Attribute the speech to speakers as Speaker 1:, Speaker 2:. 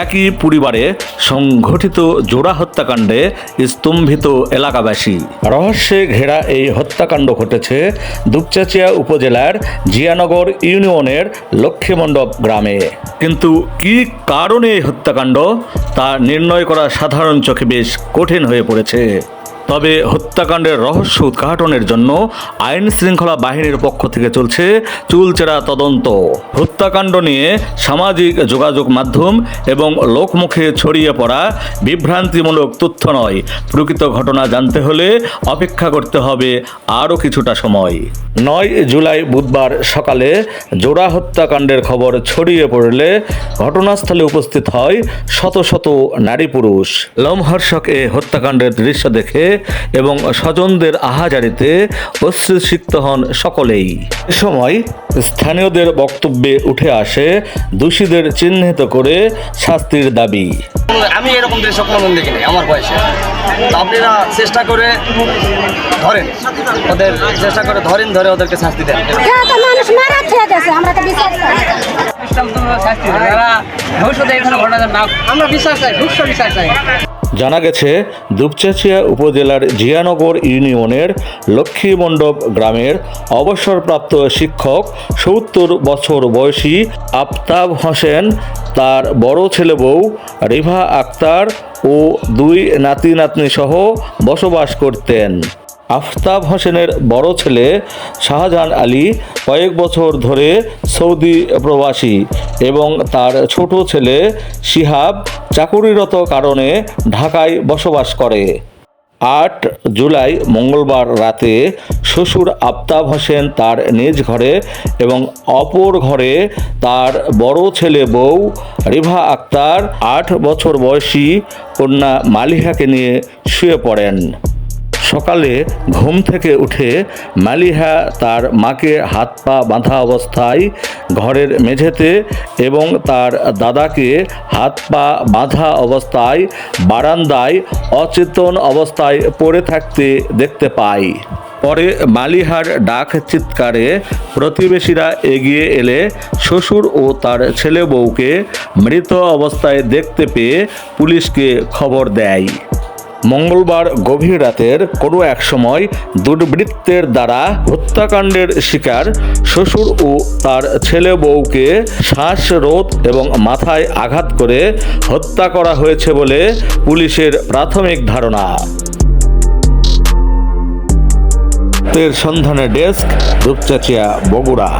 Speaker 1: একই পরিবারে সংঘটিত জোড়া হত্যাকাণ্ডে স্তম্ভিত এলাকাবাসী। রহস্যে ঘেরা এই হত্যাকাণ্ড ঘটেছে দুপচাঁচিয়া উপজেলার জিয়ানগর ইউনিয়নের লক্ষ্মীমণ্ডপ গ্রামে। কিন্তু কী কারণে এই হত্যাকাণ্ড তা নির্ণয় করা সাধারণ চোখে বেশ কঠিন হয়ে পড়েছে। তবে হত্যাকাণ্ডের রহস্য উদ্ঘাটনের জন্য আইন শৃঙ্খলা বাহিনীর পক্ষ থেকে চলছে চুলচেরা তদন্ত। হত্যাকাণ্ড নিয়ে সামাজিক যোগাযোগ মাধ্যম এবং লোকমুখে ছড়িয়ে পড়া বিভ্রান্তিমূলক তথ্য নয়, প্রকৃত ঘটনা জানতে হলে অপেক্ষা করতে হবে আরও কিছুটা সময়। 9 জুলাই বুধবার সকালে জোড়া হত্যাকাণ্ডের খবর ছড়িয়ে পড়লে ঘটনাস্থলে উপস্থিত হয় শত শত নারী পুরুষ। লোমহর্ষক এ হত্যাকাণ্ডের দৃশ্য দেখে এবং স্বজনদের আহাজারিতে অশ্রুসিক্ত হন সকলেই। এ সময় স্থানীয়দের বক্তব্যে উঠে আসে দোষীদের চিহ্নিত করে শাস্তির দাবি।
Speaker 2: আমি এরকম দৃশ্য কোনোদিন দেখিনি আমার বয়সে। আপনারা চেষ্টা করে ধরেন, ওদের চেষ্টা করে ধরে ওদেরকে শাস্তি দেন। আমরা বিশ্বাস চাই, সুষ্ঠু বিশ্বাস চাই।
Speaker 1: জানা গেছে দুপচাঁচিয়া উপজেলার জিয়ানগর ইউনিয়নের লক্ষ্মীমণ্ডপ গ্রামের অবসরপ্রাপ্ত শিক্ষক 70 বছর বয়সী আফতাব হোসেন তার বড় ছেলে বউ রিভা আক্তার ও 2 নাতি নাতনি সহ বসবাস করতেন। আফতাব হোসেনের বড় ছেলে শাহজাহান আলী কয়েক বছর ধরে সৌদি প্রবাসী এবং তার ছোট ছেলে শিহাব চাকুরিরত কারণে ঢাকায় বসবাস করে। 8 জুলাই মঙ্গলবার রাতে শ্বশুর আফতাব হোসেন তার নিজ ঘরে এবং অপর ঘরে তার বড় ছেলে বউ রিভা আক্তার 8 বছর বয়সী কন্যা মালিহাকে নিয়ে শুয়ে পড়েন। সকালে ঘুম থেকে উঠে মালিহা তার মাকে হাত পা বাঁধা অবস্থায় ঘরের মেঝেতে এবং তার দাদাকে হাত পা বাঁধা অবস্থায় বারান্দায় অচেতন অবস্থায় পড়ে থাকতে দেখতে পায়। পরে মালিহার ডাক চিৎকারে প্রতিবেশীরা এগিয়ে এলে শ্বশুর ও তার ছেলে বউকে মৃত অবস্থায় দেখতে পেয়ে পুলিশকে খবর দেয়। মঙ্গলবার গভীর রাতের কোনো এক সময় দুর্বৃত্তের দ্বারা হত্যাকাণ্ডের শিকার শ্বশুর ও তার ছেলে বউকে শ্বাসরোধ এবং মাথায় আঘাত করে হত্যা করা হয়েছে বলে পুলিশের প্রাথমিক ধারণা। এর সন্ধানে ডেস্ক, দুপচাঁচিয়া, বগুড়া।